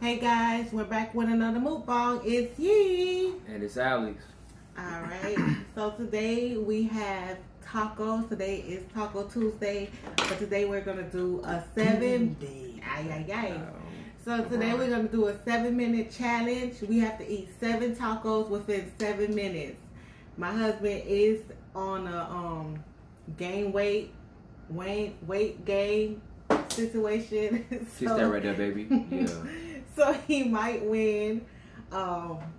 Hey guys, we're back with another mukbang. It's Yee. And it's Alex. Alright, so today we have tacos. Today is Taco Tuesday. But today we're going to do a So today we're going to do a 7-minute challenge. We have to eat 7 tacos within 7 minutes. My husband is on a gain weight gain situation. Kiss that right there, baby. Yeah. So he might win.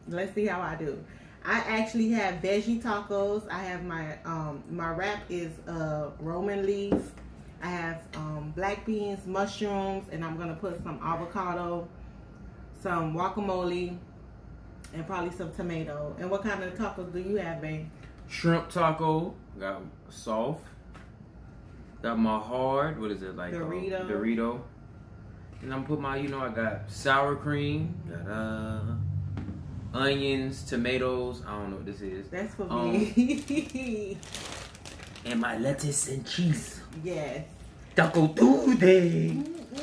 Let's see how I do. I actually have veggie tacos. I have my my wrap is Roman leaf. I have black beans, mushrooms, and I'm gonna put some avocado, some guacamole, and probably some tomato. And what kind of tacos do you have, babe? Shrimp taco. Got soft. Got my hard. What is it like? Dorito. And I'm put my, I got sour cream, got onions, tomatoes. I don't know what this is. That's for me. And my lettuce and cheese. Yes. Taco Tuesday.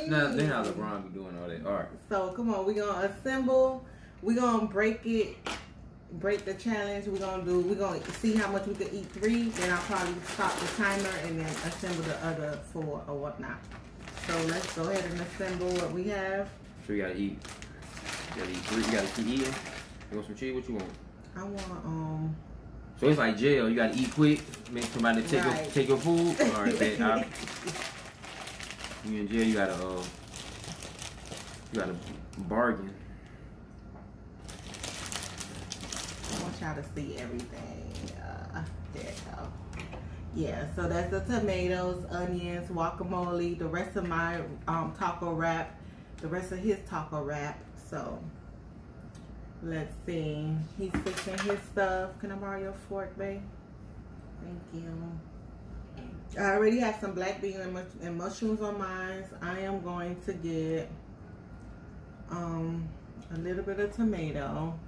No, then how LeBron be doing all that. All right. So come on, we're gonna assemble. We're gonna break the challenge. We're gonna see how much we can eat 3. Then I'll probably stop the timer and then assemble the other 4 or whatnot. So let's go ahead and assemble what we have. So you gotta eat. You gotta eat 3. You gotta keep eating. You want some cheese? What you want? I want So it's like jail. You gotta eat quick. Make somebody take your food. All right, man. You in jail. You gotta bargain. I want y'all to see everything. There you go. Yeah, so that's the tomatoes, onions, guacamole, the rest of my taco wrap, the rest of his taco wrap. So let's see. He's fixing his stuff. Can I borrow your fork, babe? Thank you. I already have some black beans and mushrooms on mine. I am going to get a little bit of tomato.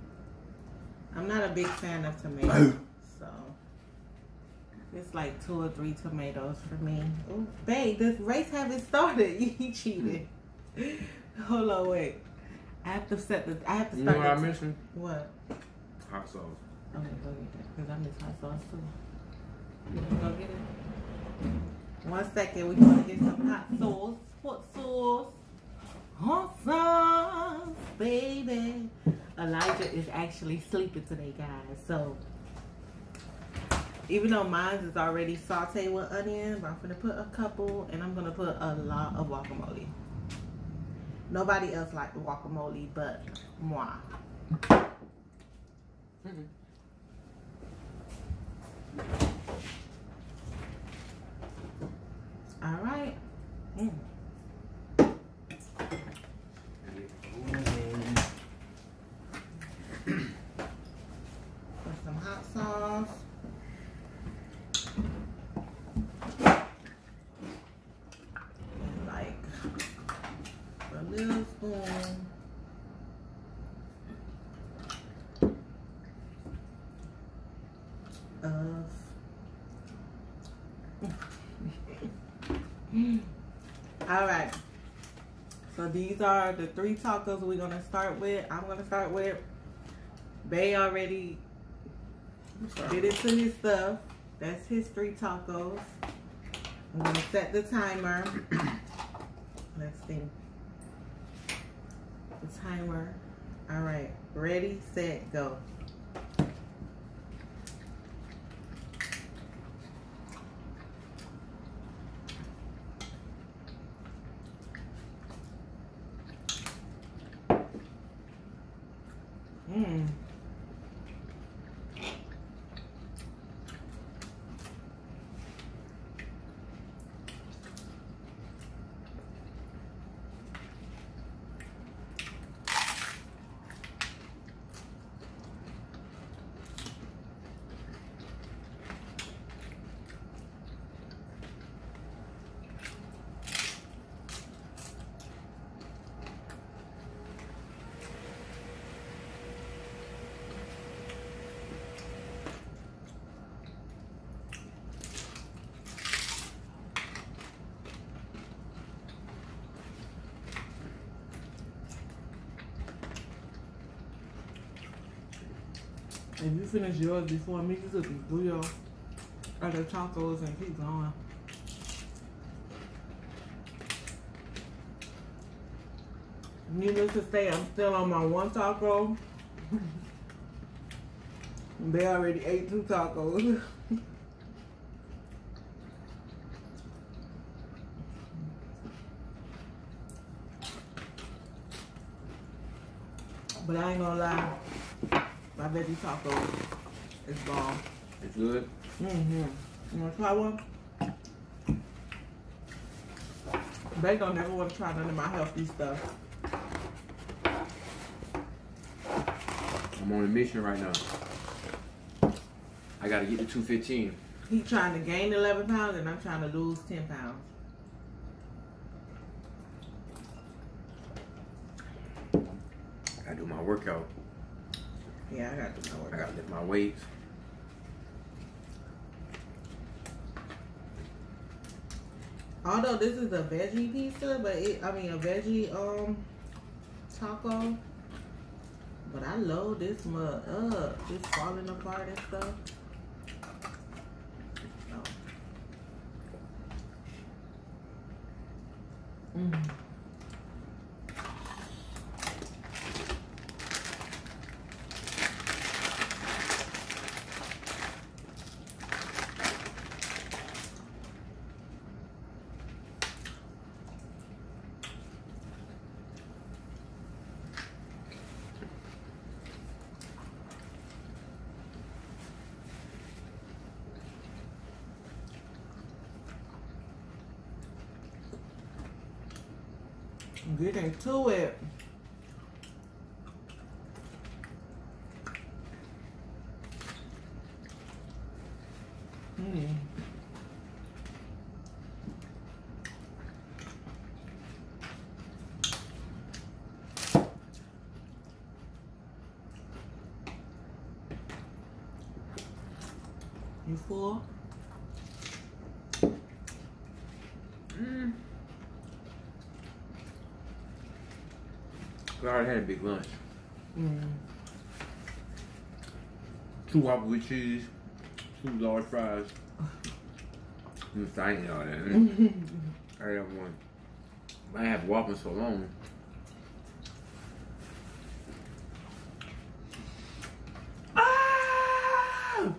I'm not a big fan of tomatoes, so it's like 2 or 3 tomatoes for me. Oh, babe, this race haven't started. You cheated. Hold on, wait. I have to start. You know what I'm missing? What? Hot sauce. I'm gonna go get that because I miss hot sauce too. You gonna go get it? 1 second, we're gonna get some hot sauce. Hot sauce. Hot sauce, baby. Elijah is actually sleeping today, guys. So even though mine is already sauteed with onion, but I'm gonna put a couple, and I'm gonna put a lot of guacamole. Nobody else likes guacamole but moi. All right. Put some hot sauce. And like a little spoon of all right. So these are the 3 tacos we're gonna start with. I'm gonna start with. Bay already did it to his stuff. That's his 3 tacos. I'm gonna set the timer. Let's see. The timer. All right. Ready, set, go. If you finish yours before me, you could do your other tacos and keep going. Needless to say, I'm still on my one taco. They already ate 2 tacos. But I ain't gonna lie, my veggie taco is bomb. It's good? Mm-hmm. You wanna try one? They don't never want to try none of my healthy stuff. I'm on a mission right now. I gotta get to 215. He trying to gain 11 pounds and I'm trying to lose 10 pounds. I gotta do my workout. Yeah, I gotta do my workout. I gotta lift my weights. Although this is a veggie pizza, but a veggie taco. But I load this mug up, just falling apart and stuff. Oh. Getting to it. You full? I already had a big lunch. 2 Whoppers with cheese, 2 large fries. I ain't all that. I have one. I have Whoppers so long. Ah!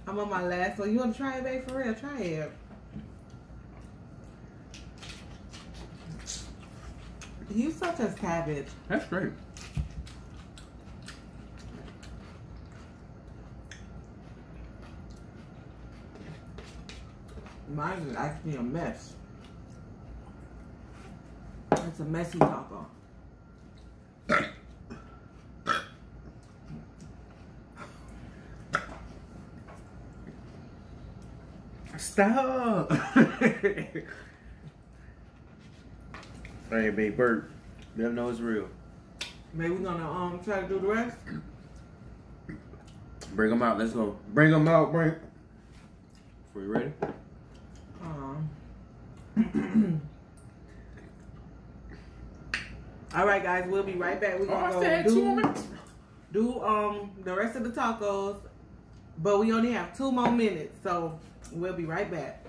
I'm on my last one. You want to try it, babe? For real, try it. You such a savage. That's great. Mine is actually a mess. It's a messy taco. Stop! Hey, Big Bird. Let them know it's real. Maybe we're gonna try to do the rest. Bring them out. Let's go. Bring them out. Bring. For you ready? All right, guys. We'll be right back. We're gonna do the rest of the tacos, but we only have 2 more minutes, so we'll be right back.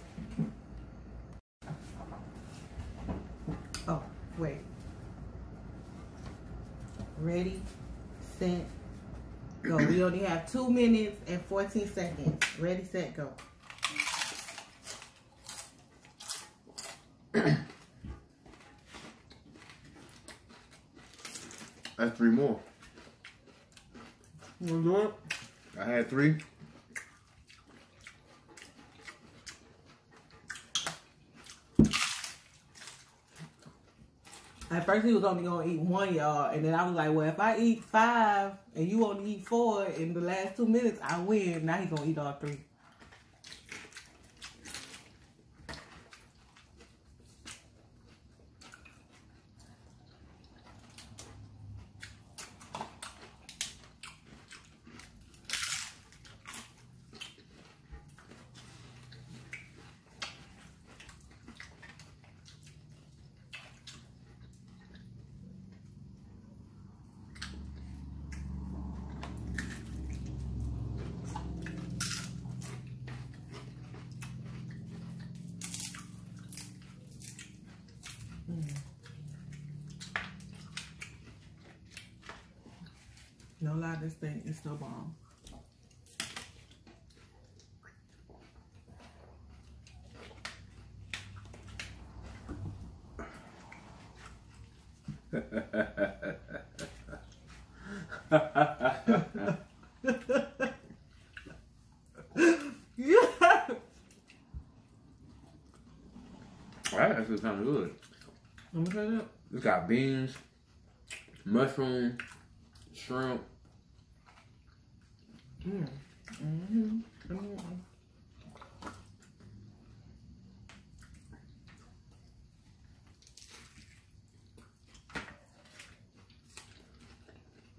Oh, wait. Ready, set, go. We only have 2 minutes and 14 seconds. Ready, set, go. That's 3 more. You wanna do it? I had 3. At first he was only gonna eat 1, y'all, and then I was like, well, if I eat 5 and you only eat 4 in the last 2 minutes, I win. Now he gonna eat all 3. No lie, this thing is so bomb. Yeah. That actually kind of good. Let me try that. It's got beans, mushroom, shrimp.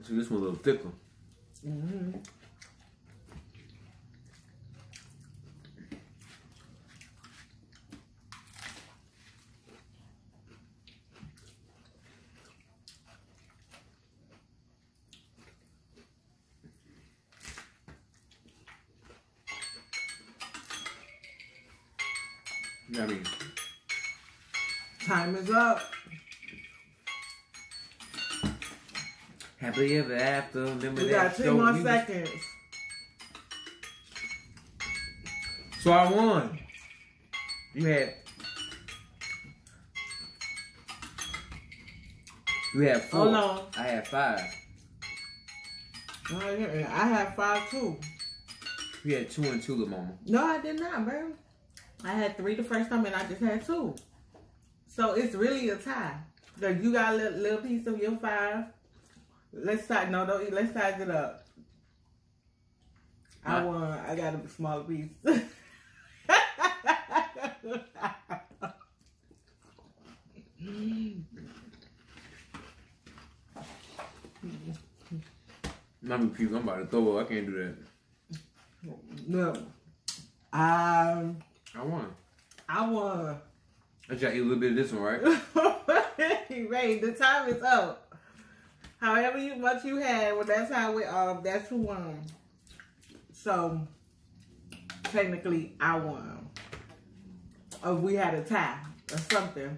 So this one's a little thicker. I mean, time is up. Happily ever after. Remember We that got 10 show? more seconds. So I won. You had 4. Hold on. I had 5. Oh, yeah. I have 5 too. You had 2 and 2, little mama. No, I did not, bro. I had 3 the first time and I just had 2. So it's really a tie. So you got a little piece of your 5. Let's size, no, don't eat. Let's size it up. I won. I got a smaller piece. Mommy puke, I'm about to throw up. I can't do that. No. I won. I won. I just eat a little bit of this one, right? Ray, the time is up. However much you had, well, that's how that's who won. So, technically, I won. Or we had a tie or something.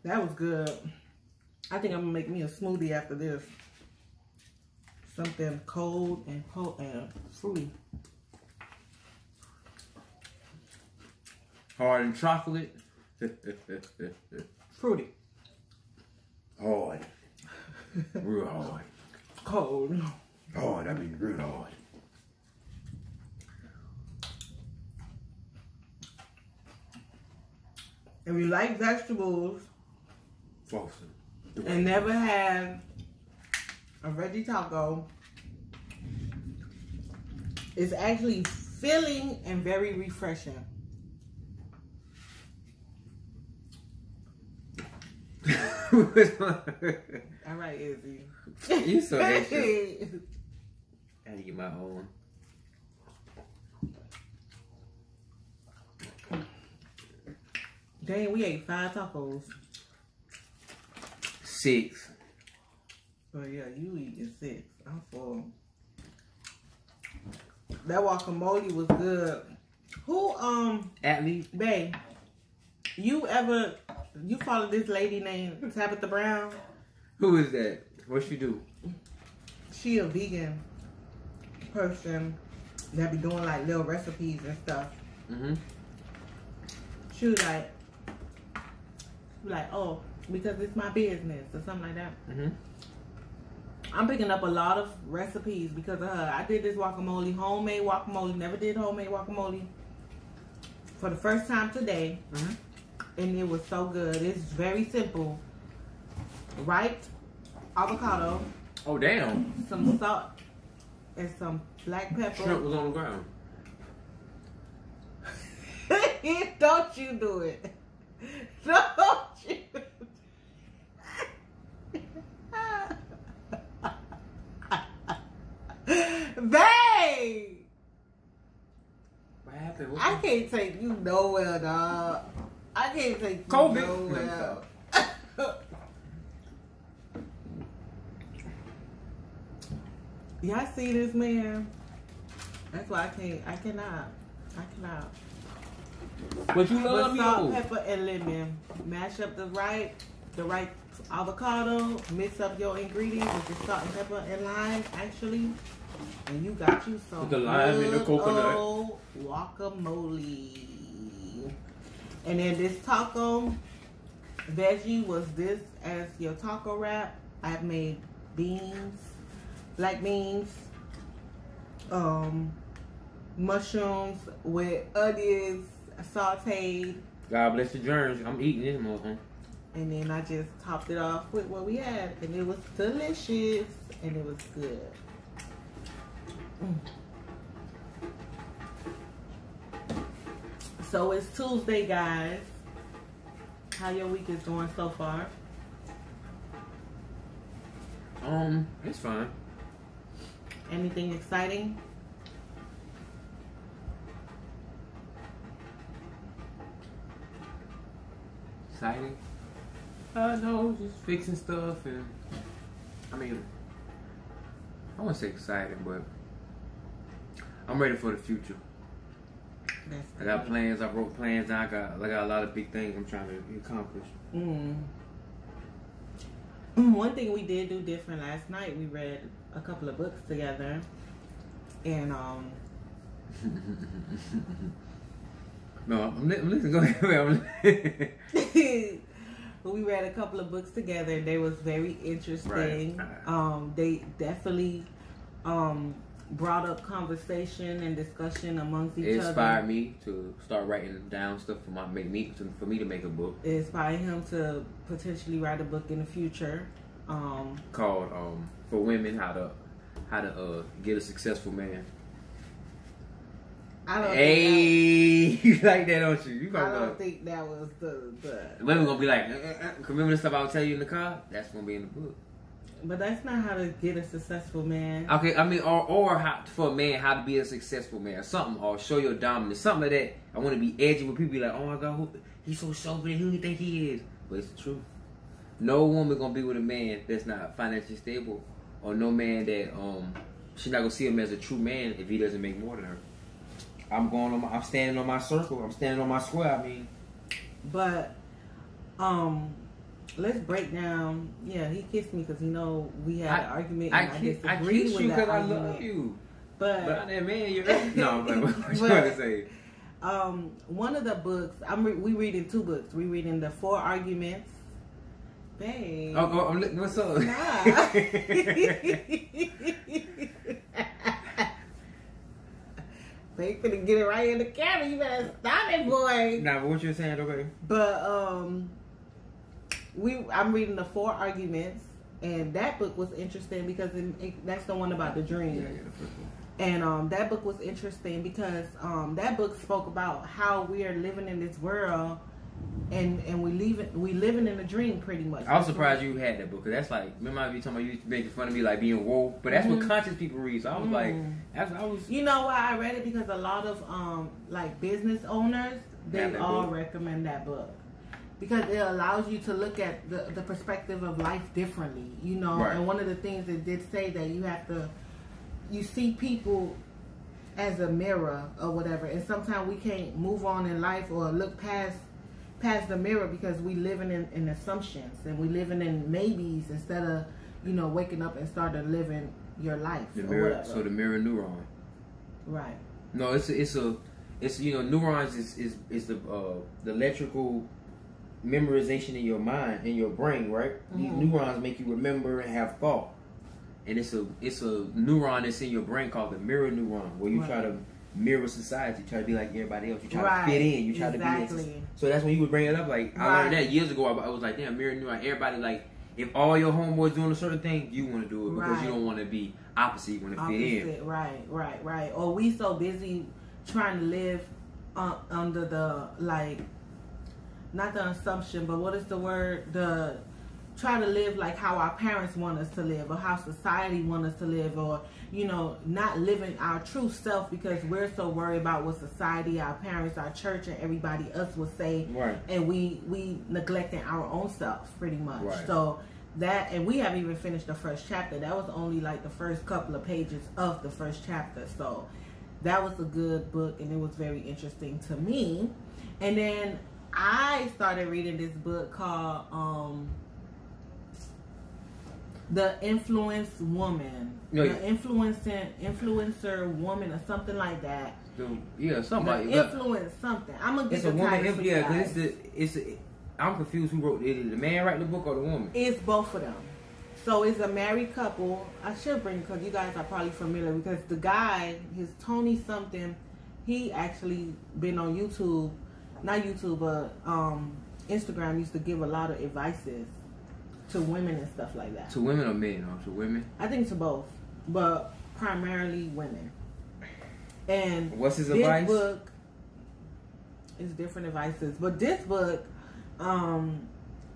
That was good. I think I'm gonna make me a smoothie after this. Something cold and fruity. Hard and chocolate. Fruity. Hard. Real hard. Cold. Hard, I mean real hard. If you like vegetables Awesome. and never had a veggie taco, it's actually filling and very refreshing. All right, Izzy. You so extra. I had to get my own. Dang, we ate 5 tacos. 6. Oh yeah, you eating 6. I'm full. That guacamole was good. Who Atlee? babe, you follow this lady named Tabitha Brown? Who is that? What she do? She a vegan person that be doing like little recipes and stuff. She was like, oh, because it's my business or something like that. I'm picking up a lot of recipes because of her. I did this guacamole, homemade guacamole. Never did homemade guacamole for the first time today. And it was so good. It's very simple. Ripe avocado. Oh, damn. Some salt and some black pepper. Shrimp was on the ground. Don't you do it. Don't you. Babe! What happened? I can't take you nowhere, dog. I can't take you COVID. nowhere. Y'all see this man? That's why I cannot. But you love me. Salt, pepper, and lemon. Mash up the right avocado. Mix up your ingredients with the salt and pepper and lime, actually. And you got you some the lime and the coconut guacamole. And then this taco veggie was this as your taco wrap. I've made beans, black beans, mushrooms with onions sauteed. God bless the germs. I'm eating this motherfucker. And then I just topped it off with what we had, and it was delicious, and it was good. So it's Tuesday, guys. How your week is going so far? It's fine. Anything exciting? Exciting? No, just fixing stuff, and I mean, I won't say exciting, but I'm ready for the future. I got plans. I wrote plans down. I got a lot of big things I'm trying to accomplish. One thing we did do different last night, we read a couple of books together, and no, I'm listening. Go ahead. We read a couple of books together, and they was very interesting. Right. They definitely brought up conversation and discussion amongst each other. It inspired me to start writing down stuff for me to make a book. It inspired him to potentially write a book in the future. Called For Women, how to get a successful man. I don't think you like that, don't you? I don't think that was the women gonna be like, remember the stuff I would tell you in the car? That's gonna be in the book. But that's not how to get a successful man. Okay, I mean, or how for a man how to be a successful man, or something, or show your dominance, something like that. I want to be edgy with people. Be like, oh my God, he's so sober. Who do you think he is? But it's the truth. No woman gonna be with a man that's not financially stable, or no man that she's not gonna see him as a true man if he doesn't make more than her. I'm standing on my circle. I'm standing on my square. I mean, but let's break down. Yeah, he kissed me because we had an argument. And I disagreed with that argument. I love you. But that man, you're no. But what you trying to say? One of the books we reading two books. We reading the 4 Arguments. Babe. Oh, what's up? Nah. They finna get it right in the camera. You better stop it, boy. Nah, but what you're saying, okay? But I'm reading the 4 Arguments, and that book was interesting because that's the one about the dream. Yeah, the first one. And that book was interesting because that book spoke about how we are living in this world, and we living in a dream pretty much. I was surprised you had that book, because that's like, remember I be talking about you making fun of me like being woke, but that's what conscious people read. So I was like, you know why I read it? Because a lot of like business owners, they all recommend that book. Because it allows you to look at the perspective of life differently, Right. And one of the things it did say that you see people as a mirror or whatever, and sometimes we can't move on in life or look past the mirror because we living in assumptions and we living in maybes instead of waking up and starting living your life. The mirror, so the mirror neuron. Right. No, it's neurons is the electrical memorization in your mind, in your brain, right? These neurons make you remember and have thought, and it's a neuron that's in your brain called the mirror neuron, where you try to mirror society, try to be like everybody else, you try to fit in, you try to be in. So that's when you would bring it up. Like I learned that years ago. I was like, damn, mirror neuron. Everybody, like, if all your homeboys doing a certain thing, you want to do it because you don't want to be opposite. You want to fit in. Right. Or we so busy trying to live under the, like, not the assumption, but what is the word? Try to live like how our parents want us to live, or how society want us to live, or not living our true self because we're so worried about what society, our parents, our church, and everybody else will say, right. And we neglecting our own self pretty much. Right. So that, and we haven't even finished the first chapter. That was only like the first couple of pages of the first chapter. So that was a good book, and it was very interesting to me. And then I started reading this book called The Influence Woman. The Influencer Woman, or something like that. Yeah, something like that. Influence something. I'm gonna get the title. Yeah, because I'm confused who wrote it. Did the man write the book or the woman? It's both of them. So it's a married couple. I should bring, because you guys are probably familiar, because the guy, his Tony something, he actually been on YouTube, not YouTube, but Instagram, used to give a lot of advices to women and stuff like that. To women or men? Or to women? I think to both, but primarily women. And what's his advice? This book is different advices, but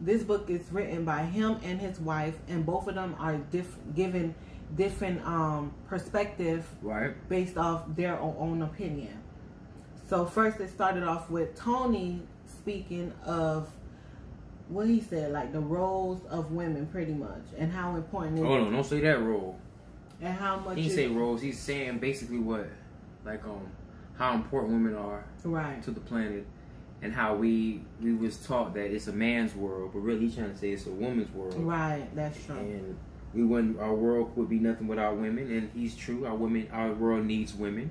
this book is written by him and his wife, and both of them are given different perspective, right, based off their own opinion. So first it started off with Tony speaking of what he said, like the roles of women, pretty much, and how important. Hold on, don't say that role. And how much? He didn't say roles. He's saying basically what, like how important women are, right, to the planet. And how we was taught that it's a man's world, but really he's trying to say it's a woman's world. Right, that's true. And our world would be nothing without women, and he's true. Our world needs women,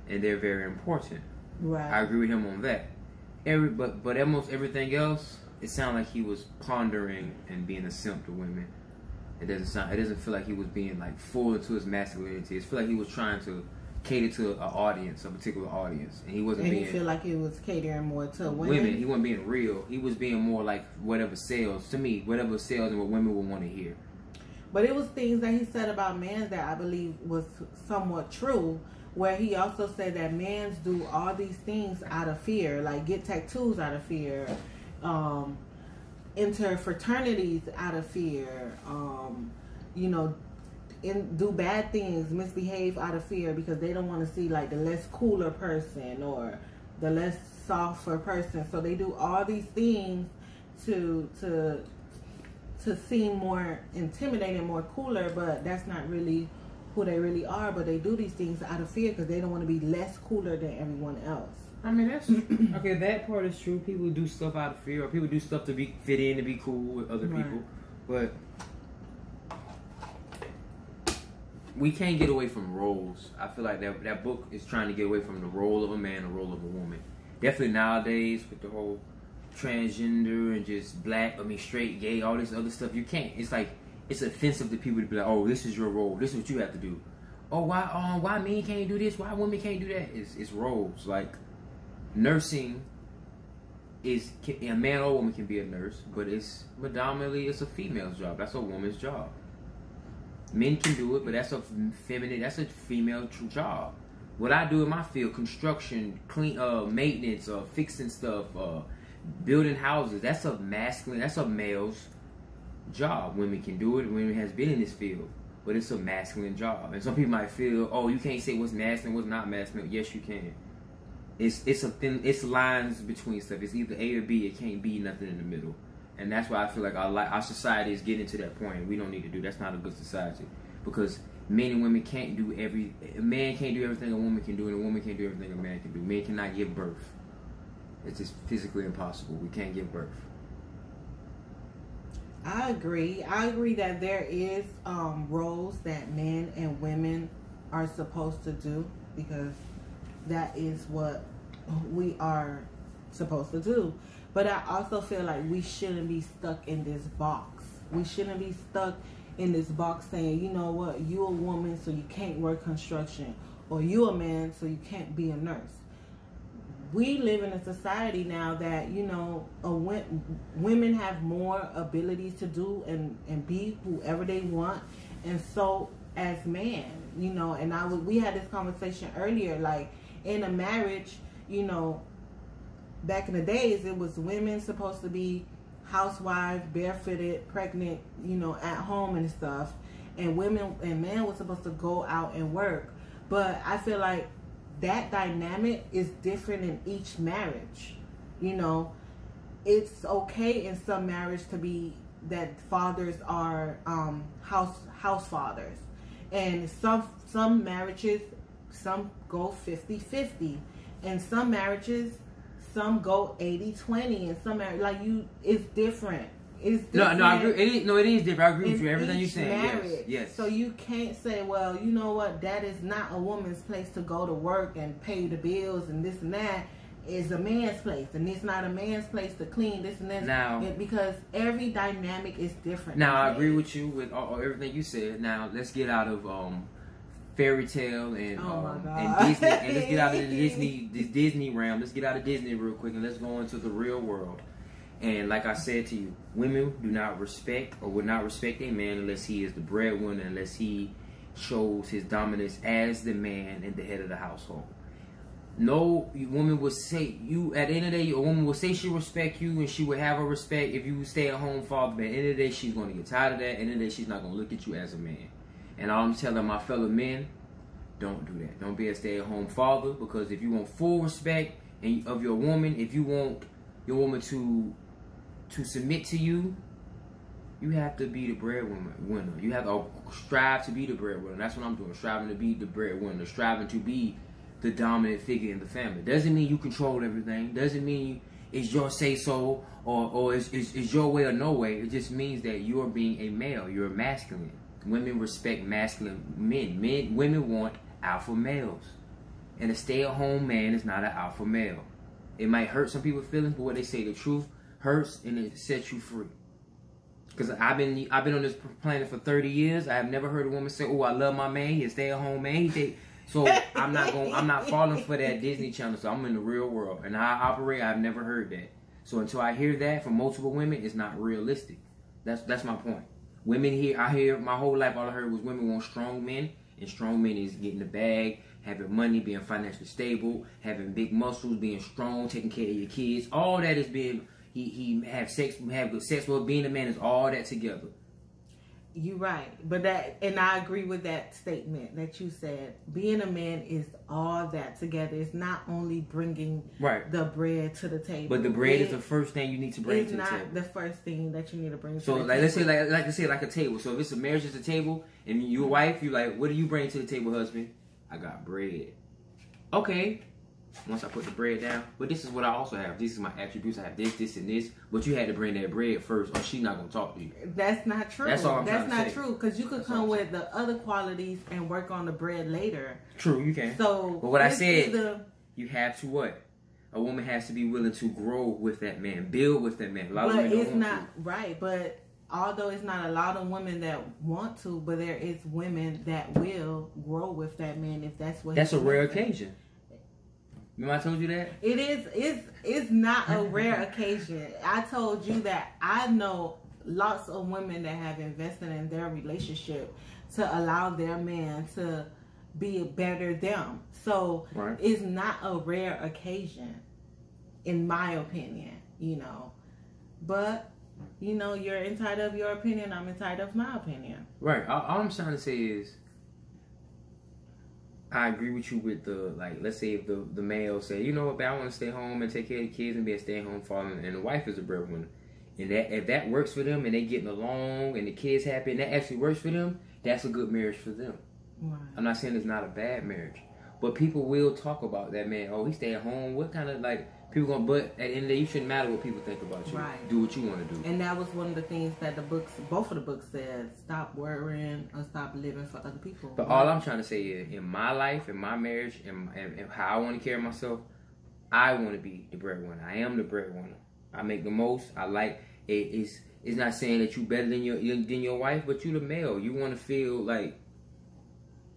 and they're very important. Right. I agree with him on that. But almost everything else, it sounded like he was pondering and being a simp to women. It doesn't feel like he was being like full into his masculinity. It feels like he was trying to cater to an audience, a particular audience, and he wasn't. And you feel like he was catering more to women. He wasn't being real. He was being more like whatever sells to me, whatever sells, and what women would want to hear. But it was things that he said about men that I believe was somewhat true. Where he also said that men do all these things out of fear, like get tattoos out of fear, enter fraternities out of fear, do bad things, misbehave out of fear, because they don't want to see like the less cooler person or the less softer person. So they do all these things to seem more intimidating, more cooler, but that's not really who they really are. But they do these things out of fear because they don't want to be less cooler than everyone else. I mean, that's okay. That part is true. People do stuff out of fear, or people do stuff to fit in, to be cool with other people. But we can't get away from roles. I feel like that book is trying to get away from the role of a man, the role of a woman. Definitely nowadays with the whole transgender and just black, straight, gay, all this other stuff. You can't. It's like it's offensive to people to be like, oh, this is your role. This is what you have to do. Oh, why men can't do this? Why women can't do that? It's roles. Like nursing is a man or woman can be a nurse, but it's predominantly it's a female's job. That's a woman's job. Men can do it, but that's a female true job. What I do in my field, construction, clean, maintenance, fixing stuff, building houses, that's a male's job. Women can do it. Women has been in this field, but it's a masculine job. And some people might feel, oh, you can't say what's masculine, what's not masculine. Yes, you can. It's lines between stuff. It's either A or B. It can't be nothing in the middle. And that's why I feel like our society is getting to that point. We don't need to do. That's not a good society, because men and women can't do a man can't do everything a woman can do, and a woman can't do everything a man can do. Men cannot give birth. It's just physically impossible. We can't give birth. I agree that there is roles that men and women are supposed to do, because that is what we are supposed to do. But I also feel like we shouldn't be stuck in this box. We shouldn't be stuck in this box saying, you know what, you a woman so you can't work construction, or you a man so you can't be a nurse. We live in a society now that, women have more abilities to do and be whoever they want, and so as men, and we had this conversation earlier, like in a marriage, back in the days, it was women supposed to be housewives, barefooted, pregnant, at home and stuff, and women and men were supposed to go out and work. But I feel like that dynamic is different in each marriage. It's okay in some marriage to be that fathers are house fathers, and some marriages some go 50-50. In some marriages, some go 80-20, and some like it's different. It's different. No, I agree. It is different. I agree with you. Everything you're saying. Yes. So you can't say, well, you know what? That is not a woman's place to go to work and pay the bills and this and that. It's a man's place, and it's not a man's place to clean this and that. Now, because every dynamic is different. Now, I agree with you with everything you said. Now, let's get out of fairy tale and Disney, and let's get out of this Disney realm. Let's get out of Disney real quick, and let's go into the real world. And like I said to you, women do not respect or would not respect a man unless he is the breadwinner, unless he shows his dominance as the man and the head of the household. No woman will say, at the end of the day, a woman will say she respect you and she will have a respect if you stay at home father, but at the end of the day, she's going to get tired of that. At the end of the day, she's not going to look at you as a man. And all I'm telling my fellow men, don't do that. Don't be a stay-at-home father, because if you want full respect of your woman, if you want your woman to submit to you, you have to be the breadwinner. You have to strive to be the breadwinner. That's what I'm doing, striving to be the breadwinner, striving to be the dominant figure in the family. Doesn't mean you control everything. Doesn't mean it's your say-so or it's your way or no way. It just means that you're being a male. You're masculine. Women respect masculine men. Women want alpha males. And a stay-at-home man is not an alpha male. It might hurt some people's feelings, but what they say, the truth hurts and it sets you free. Because I've been on this planet for 30 years. I have never heard a woman say, "Oh, I love my man. He's a stay-at-home man." So I'm not falling for that Disney Channel. So I'm in the real world, and how I operate, I've never heard that. So until I hear that from multiple women, it's not realistic. That's my point. Women here, I hear my whole life, all I heard was women want strong men, and strong men is getting the bag, having money, being financially stable, having big muscles, being strong, taking care of your kids. All that is being he have good sex. Well, being a man is all that together. You're right, and I agree with that statement that you said. Being a man is all that together. It's not only bringing the bread to the table, but the bread is the first thing you need to bring to the table. It's not the first thing that you need to bring. So, let's say like a table. So if it's a marriage, it's a table, and your wife, you like, what do you bring to the table, husband? I got bread. Okay. Once I put the bread down, but this is what I also have. These are my attributes. I have this, and this. But you had to bring that bread first, or she's not gonna talk to you. That's not true. That's all I'm trying to say. That's not true, because you could come with the other qualities and work on the bread later. True, you can. So, but what I said, you have to what? A woman has to be willing to grow with that man, build with that man. A lot of women don't want to. Right, but although it's not a lot of women that want to, but there is women that will grow with that man if that's what. That's a rare occasion. Remember I told you that? It is. It's not a rare occasion. I told you that I know lots of women that have invested in their relationship to allow their man to be better them. So it's not a rare occasion, in my opinion. But you're entitled of your opinion. I'm entitled of my opinion. Right. All I'm trying to say is, I agree with you with let's say if the male say, you know what, I want to stay home and take care of the kids and be a stay-at-home father, and the wife is a breadwinner, and that if that works for them and they getting along and the kids happy and that actually works for them, that's a good marriage for them. Right. I'm not saying it's not a bad marriage, but people will talk about that man. Oh, he stay at home. What kind of people gonna? But at the end of the day, you shouldn't matter what people think about you. Right. Do what you want to do. And that was one of the things that both of the books said: stop worrying or stop living for other people. But all I'm trying to say is, in my life, in my marriage, and how I want to carry myself, I want to be the breadwinner. I am the breadwinner. I make the most. I like it. It's not saying that you better than your wife, but you the male. You want to feel like.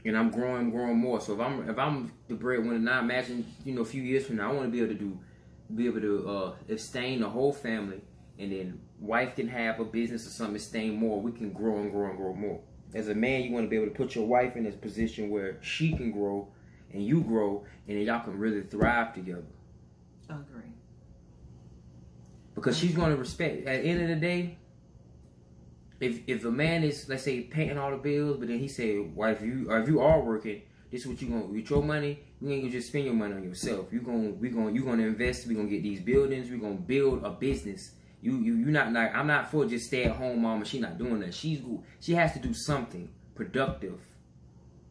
And I'm growing more. So if I'm the breadwinner now, imagine a few years from now, I want to be able to sustain the whole family, and then wife can have a business or something, sustain more. We can grow and grow and grow more. As a man, you want to be able to put your wife in this position where she can grow and you grow, and then y'all can really thrive together. Agree. Because she's going to respect. At the end of the day, if a man is, let's say, paying all the bills, but then he said, well, if you are working, this is what you gonna with your money. You ain't gonna just spend your money on yourself. You gonna invest. We gonna get these buildings. We gonna build a business. You not like, I'm not for just stay at home mom and she not doing that. She has to do something productive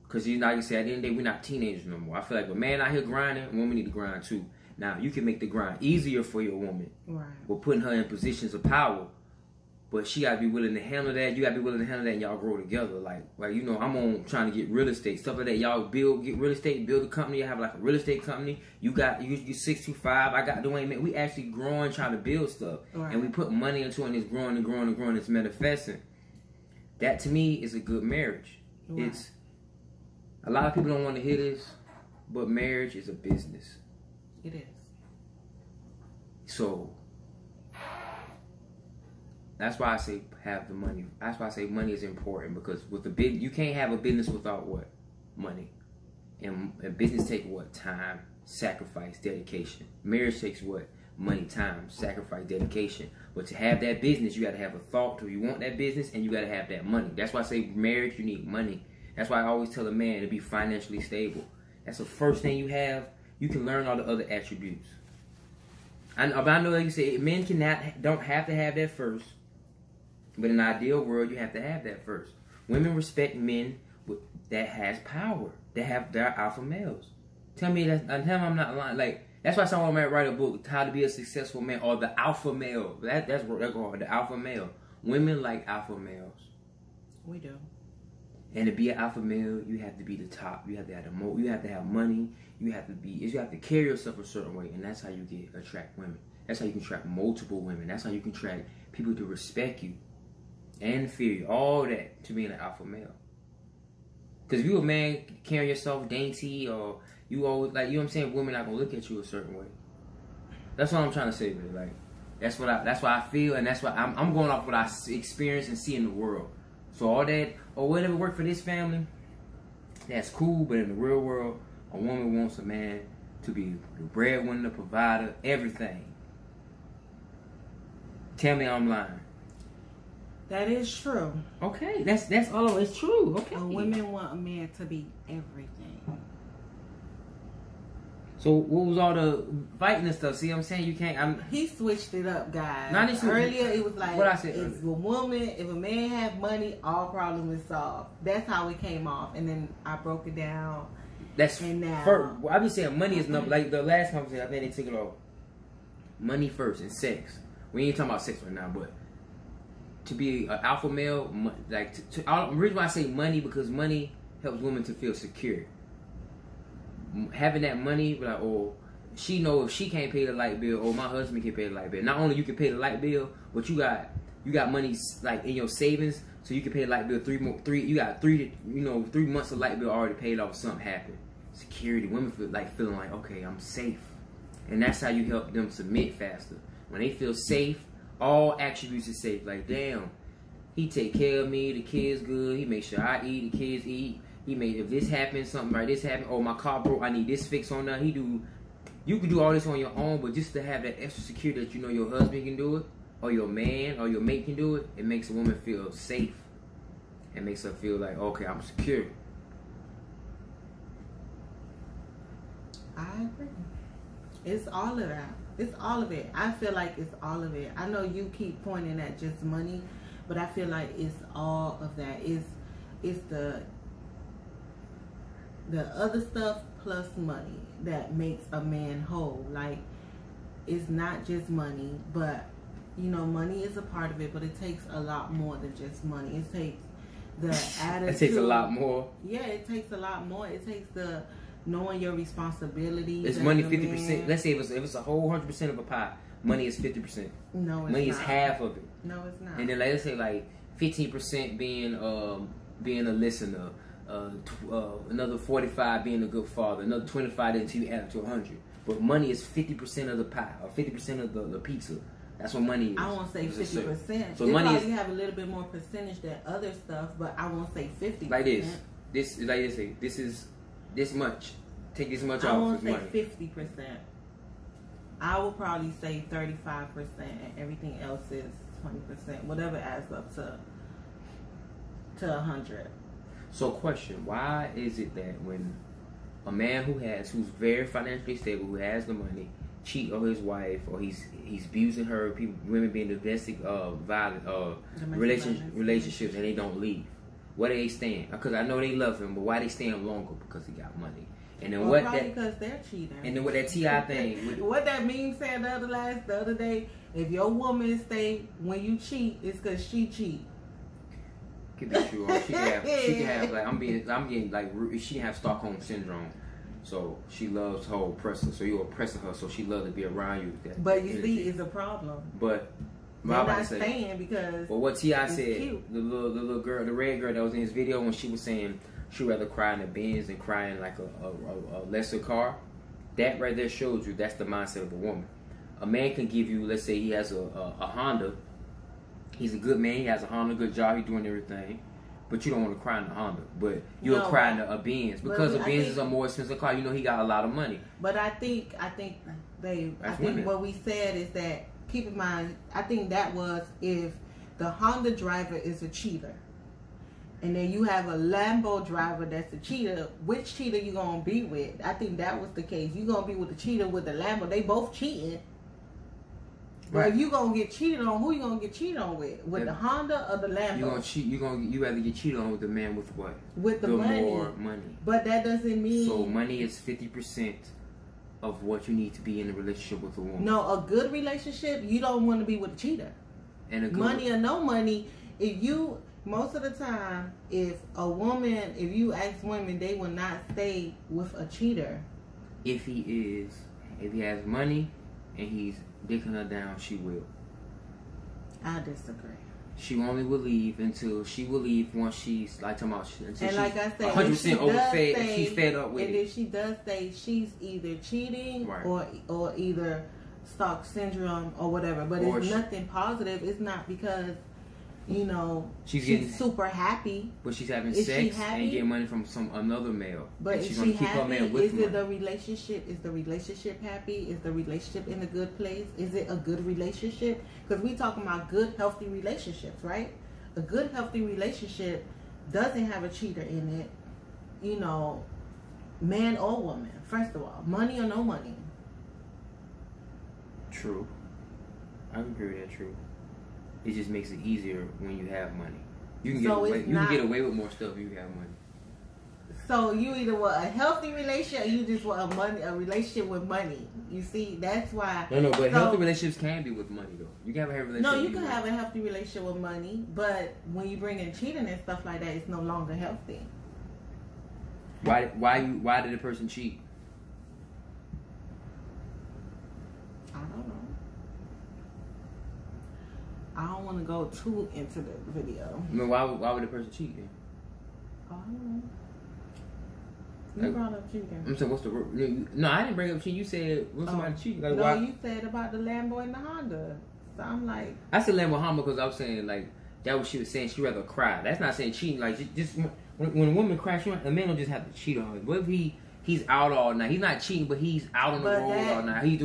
Because you know, like you said, at the end of the day, we're not teenagers no more. I feel like a man out here grinding, women need to grind too. Now, you can make the grind easier for your woman. Right. We're putting her in positions of power. But she got to be willing to handle that. You got to be willing to handle that, and y'all grow together. Like you know, I'm on trying to get real estate, stuff like that. Y'all get real estate, build a company. You have like a real estate company. You 625. I got Dwayne, man. We actually growing, trying to build stuff. Right. And we put money into it, and it's growing and growing and growing. It's manifesting. That, to me, is a good marriage. Right. It's a lot of people don't want to hear this, but marriage is a business. It is. So that's why I say have the money. That's why I say money is important, because with the big, you can't have a business without what? Money. And a business takes what? Time, sacrifice, dedication. Marriage takes what? Money, time, sacrifice, dedication. But to have that business, you got to have a thought to you want that business, and you got to have that money. That's why I say marriage, you need money. That's why I always tell a man to be financially stable. That's the first thing you have. You can learn all the other attributes. I know, like you say, men don't have to have that first. But in an ideal world, you have to have that first. Women respect men that has power, that are alpha males. Tell me I'm not lying. Like, that's why someone might write a book, How to Be a Successful Man, or the alpha male. That's what they're called, the alpha male. Women like alpha males. We do. And to be an alpha male, you have to be the top. You have to have you have to have money. You have to carry yourself a certain way, and that's how you attract women. That's how you can attract multiple women. That's how you can attract people to respect you and fear you. All that to being an alpha male. Because if you a man carrying yourself dainty, or you always, like, you know what I'm saying, women not gonna look at you a certain way. That's what I'm trying to say, man. Like, that's what I feel, and that's why I'm going off what I experience and see in the world. So all that, or whatever worked for this family, that's cool. But in the real world, a woman wants a man to be the breadwinner, the provider, everything. Tell me I'm lying. That is true. Okay, that's all. It's true. Okay. Women want a man to be everything. So what was all the fighting and stuff? See what I'm saying? You can't. He switched it up, guys. Earlier it was like, what I said. If a man have money, all problems is solved. That's how it came off, and then I broke it down. That's and now. First, I be saying money is number, like the last conversation. I think they took it off. Money first and sex. We ain't talking about sex right now, but to be an alpha male, like the reason why I say money, because money helps women to feel secure. Having that money, like, oh, she know if she can't pay the light bill, or my husband can pay the light bill. Not only you can pay the light bill, but you got money like in your savings, so you can pay the light bill you got 3 months of light bill already paid off if something happened. Security, women feeling like, okay, I'm safe. And that's how you help them submit faster. When they feel safe, all attributes are safe. Like, damn, he take care of me, the kids good, he make sure I eat, the kids eat. He made, if this happens, something like this happened, oh, my car broke, I need this fix on that. You can do all this on your own, but just to have that extra security that you know your husband can do it, or your man, or your mate can do it, it makes a woman feel safe. It makes her feel like, okay, I'm secure. I agree. It's all of that. It's all of it. I feel like it's all of it. I know you keep pointing at just money, but I feel like it's all of that. It's the other stuff plus money that makes a man whole. Like, it's not just money, but you know, money is a part of it, but it takes a lot more than just money. It takes the attitude. It takes a lot more. Yeah, it takes a lot more. It takes the knowing your responsibilities. It's money 50%. Let's say if it's a whole 100% of a pie, money is 50%. No, it's money not. Is half of it. No, it's not. And then let's say like 15% being a listener. Another 45 being a good father, another 25 until you add up to 100. But money is 50% of the pie, or 50% of the pizza. That's what money is. I won't say 50%. So it money probably have a little bit more percentage than other stuff, but I won't say 50%. Like this. This is like they say. This is this much. Take this much off. I won't say 50%. I will probably say 35%, and everything else is 20%. Whatever adds up to 100. So question, why is it that when a man who's very financially stable, who has the money, cheat on his wife, or he's abusing her, women being domestic violent relationships, and they don't leave, Where they staying? Because I know they love him, but why they staying longer? Because he got money. And then well, probably because they're cheating. And then what that T.I. thing. What that meme said the other day, if your woman stay when you cheat, it's because she cheat. Could be true. Or she can have like I'm getting like she can have Stockholm syndrome. So she loves her oppressor. So you're oppressing her. So she loves to be around you. But you see, it's a problem. But they're not staying because. But what T.I. said, cute. the little girl, the red girl that was in his video when she was saying she'd rather cry in a Benz than cry in like a lesser car. That right there shows you that's the mindset of a woman. A man can give you, let's say he has a Honda. He's a good man. He has a Honda, good job. He's doing everything. But you don't want to cry in a Honda. But you'll cry in a Benz. Because a Benz is a more expensive car. You know he got a lot of money. But I think what we said is that, keep in mind, I think that was if the Honda driver is a cheater. And then you have a Lambo driver that's a cheater. Which cheater you going to be with? I think that was the case. You going to be with the cheater with the Lambo. They both cheating. But if you gonna get cheated on, who you gonna get cheated on with? With the Honda or the Lambo? You gonna cheat? You rather get cheated on with the man with what? With the money. More money. But that doesn't mean. So money is 50% of what you need to be in a relationship with a woman. No, a good relationship, you don't want to be with a cheater. And a good money or no money, if you most of the time, if you ask women, they will not stay with a cheater. If he has money and he's dicking her down, she will. I disagree. She only will leave until she will leave once she's like talking about until and like I said, 100% overfed and she's fed up with it. And if she does say she's either cheating or either stock syndrome or whatever, but it's nothing positive. It's not because she's super happy. But she's having sex and getting money from another male. But she's gonna keep her man with money. Is the relationship happy? Is the relationship in a good place? Is it a good relationship? Because we talking about good, healthy relationships, right? A good, healthy relationship doesn't have a cheater in it. Man or woman. First of all, money or no money. True. I agree with that. True. It just makes it easier when you have money. You can get away with more stuff if you have money. So you either want a healthy relationship or you just want a relationship with money. You see, that's why. No, but healthy relationships can be with money though. You can have a healthy relationship. No, you can have a healthy relationship with money, but when you bring in cheating and stuff like that, it's no longer healthy. Why did the person cheat? I don't know. I don't want to go too into the video. I mean, why would the person cheat then? I don't know. You brought up cheating. I'm saying, what's the... No, I didn't bring up cheating. You said, what's somebody cheating? Like, no, you said about the Lambo and the Honda. So I'm like... I said Lambo Honda because I was saying, like, that what she was saying. She'd rather cry. That's not saying cheating. Like, just when a woman cries, a man don't just have to cheat on her. What if he's out all night? He's not cheating, but he's out on the road all night.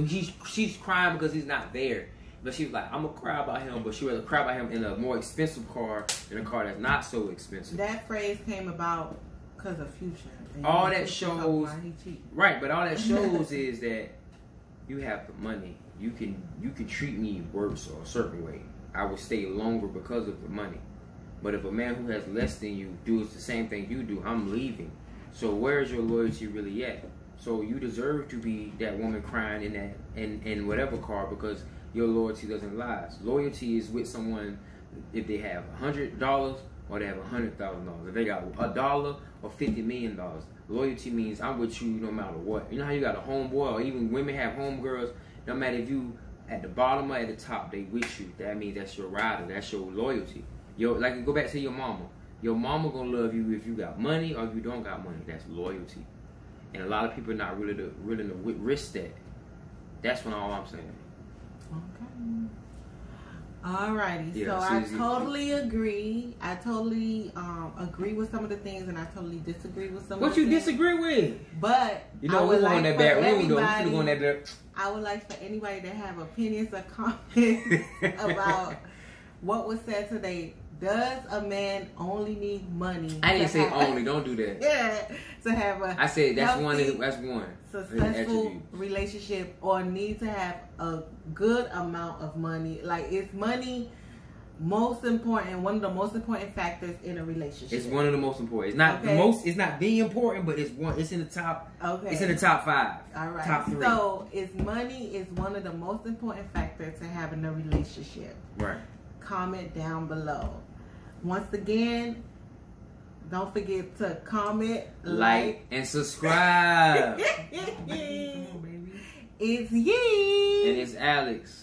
She's crying because he's not there. But she was like, I'm going to cry about him, but she'd rather cry about him in a more expensive car than a car that's not so expensive. That phrase came about because of Future. All that shows, right, but all that shows is that you have the money. You can treat me worse or a certain way. I will stay longer because of the money. But if a man who has less than you does the same thing you do, I'm leaving. So where's your loyalty really at? So you deserve to be that woman crying in whatever car because your loyalty doesn't last. Loyalty is with someone if they have $100 or they have $100,000. If they got $1 or $50 million. Loyalty means I'm with you no matter what. You know how you got a homeboy or even women have homegirls. No matter if you at the bottom or at the top, they with you. That means that's your rider. That's your loyalty. Like go back to your mama. Your mama gonna love you if you got money or if you don't got money. That's loyalty. And a lot of people are not really to risk that. That's what all I'm saying. Okay. Alrighty. Yeah, so I totally agree. I totally agree with some of the things, and I totally disagree with some. What of the you things. Disagree with? But we're going that back room though. We're going that back. I would like for anybody to have opinions or comments about what was said today. Does a man only need money? I didn't say only. Don't do that. Yeah, to have a. I said that's one. Successful relationship, or need to have a good amount of money. Like, is money most important, one of the most important factors in a relationship. It's one of the most important. It's not the most. It's not the important, but it's one. It's in the top. Okay. It's in the top 5. All right. Top 3. So, money is one of the most important factors to having a relationship. Right. Comment down below. Once again, don't forget to comment, like and subscribe. It's Yee. And it's Alex.